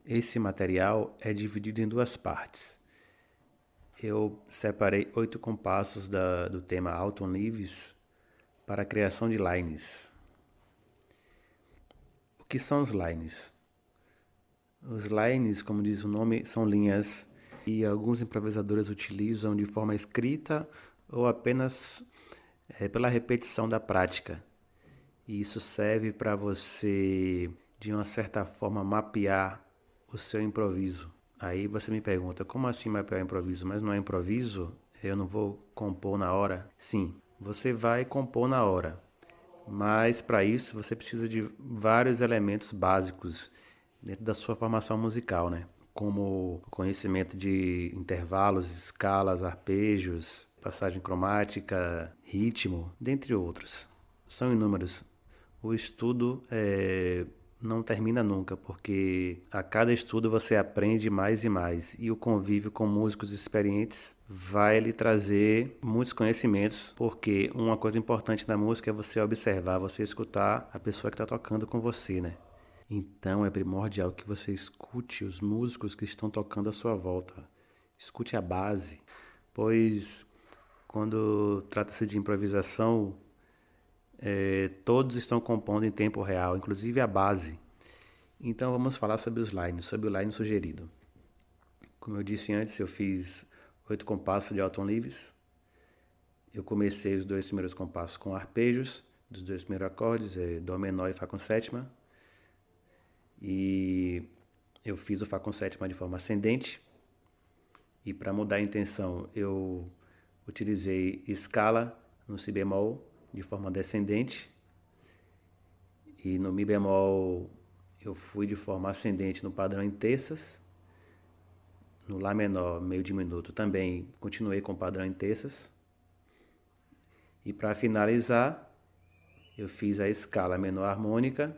Esse material é dividido em duas partes. Eu separei 8 compassos do tema Alton Leaves para a criação de lines. O que são os lines? Os lines, como diz o nome, são linhas que alguns improvisadores utilizam de forma escrita ou apenas pela repetição da prática. E isso serve para você, de uma certa forma, mapear o seu improviso. Aí você me pergunta, como assim mapear improviso? Mas não é improviso? Eu não vou compor na hora? Sim, você vai compor na hora. Mas para isso você precisa de vários elementos básicos dentro da sua formação musical, né? Como o conhecimento de intervalos, escalas, arpejos, passagem cromática, ritmo, dentre outros. São inúmeros. O estudo não termina nunca, porque a cada estudo você aprende mais e mais. E o convívio com músicos experientes vai lhe trazer muitos conhecimentos, porque uma coisa importante na música é você observar, você escutar a pessoa que está tocando com você, né? Então é primordial que você escute os músicos que estão tocando à sua volta. Escute a base, pois quando trata-se de improvisação, todos estão compondo em tempo real, inclusive a base. Então vamos falar sobre os lines, sobre o line sugerido. Como eu disse antes, eu fiz 8 compassos de Alton Leaves. Eu comecei os 2 primeiros compassos com arpejos dos 2 primeiros acordes, Dó menor e Fá com sétima. E eu fiz o Fá com sétima de forma ascendente. E para mudar a intenção, eu utilizei escala no Si bemol de forma descendente. E no Mi bemol eu fui de forma ascendente no padrão em terças. No Lá menor, meio diminuto, também continuei com o padrão em terças. E para finalizar, eu fiz a escala menor harmônica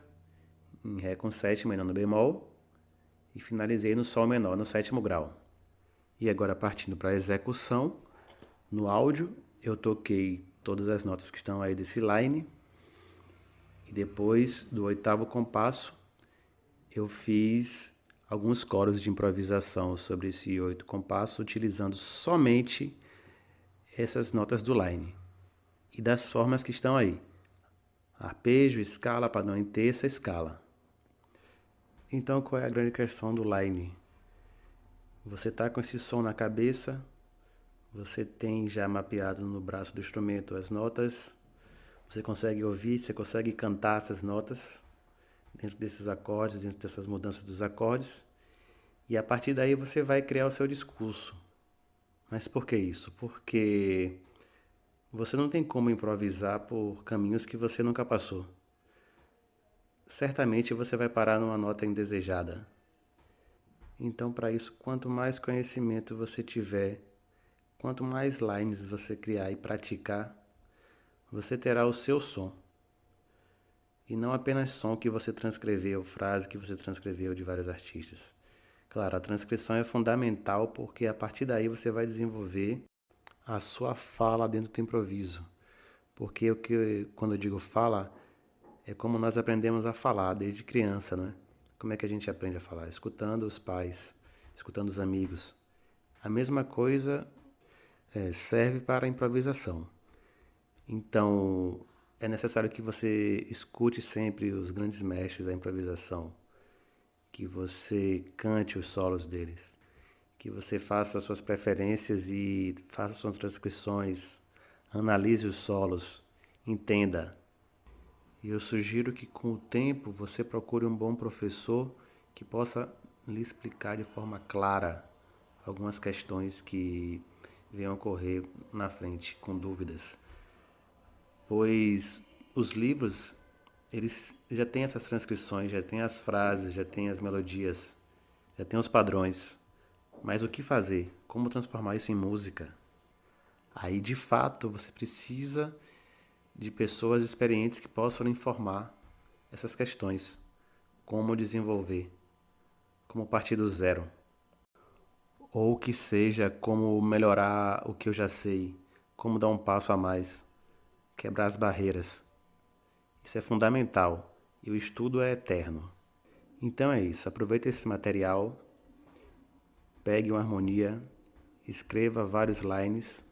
em Ré com sétima e no bemol. E finalizei no Sol menor, no 7º grau. E agora partindo para a execução, no áudio eu toquei todas as notas que estão aí desse line. E depois do 8º compasso, eu fiz alguns coros de improvisação sobre esse 8 compasso, utilizando somente essas notas do line. E das formas que estão aí. Arpejo, escala, padrão em terça, escala. Então qual é a grande questão do line? Você está com esse som na cabeça, você tem já mapeado no braço do instrumento as notas, você consegue ouvir, você consegue cantar essas notas dentro desses acordes, dentro dessas mudanças dos acordes, e a partir daí você vai criar o seu discurso. Mas por que isso? Porque você não tem como improvisar por caminhos que você nunca passou. Certamente você vai parar numa nota indesejada. Então, para isso, quanto mais conhecimento você tiver, quanto mais lines você criar e praticar, você terá o seu som. E não apenas som que você transcreveu, frase que você transcreveu de vários artistas. Claro, a transcrição é fundamental porque a partir daí você vai desenvolver a sua fala dentro do improviso. Porque quando eu digo fala, é como nós aprendemos a falar desde criança, né? Como é que a gente aprende a falar? Escutando os pais, escutando os amigos. A mesma coisa serve para a improvisação. Então, é necessário que você escute sempre os grandes mestres da improvisação, que você cante os solos deles, que você faça suas preferências e faça suas transcrições, analise os solos, entenda. E eu sugiro que com o tempo você procure um bom professor que possa lhe explicar de forma clara algumas questões que venham ocorrer na frente com dúvidas. Pois os livros, eles já têm essas transcrições, já têm as frases, já têm as melodias, já têm os padrões. Mas o que fazer? Como transformar isso em música? Aí, de fato, você precisa de pessoas experientes que possam lhe informar essas questões. Como desenvolver, como partir do zero. Ou que seja como melhorar o que eu já sei, como dar um passo a mais, quebrar as barreiras. Isso é fundamental e o estudo é eterno. Então é isso, aproveite esse material, pegue uma harmonia, escreva vários lines,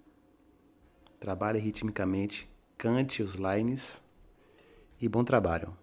trabalhe ritmicamente, cante os lines e bom trabalho.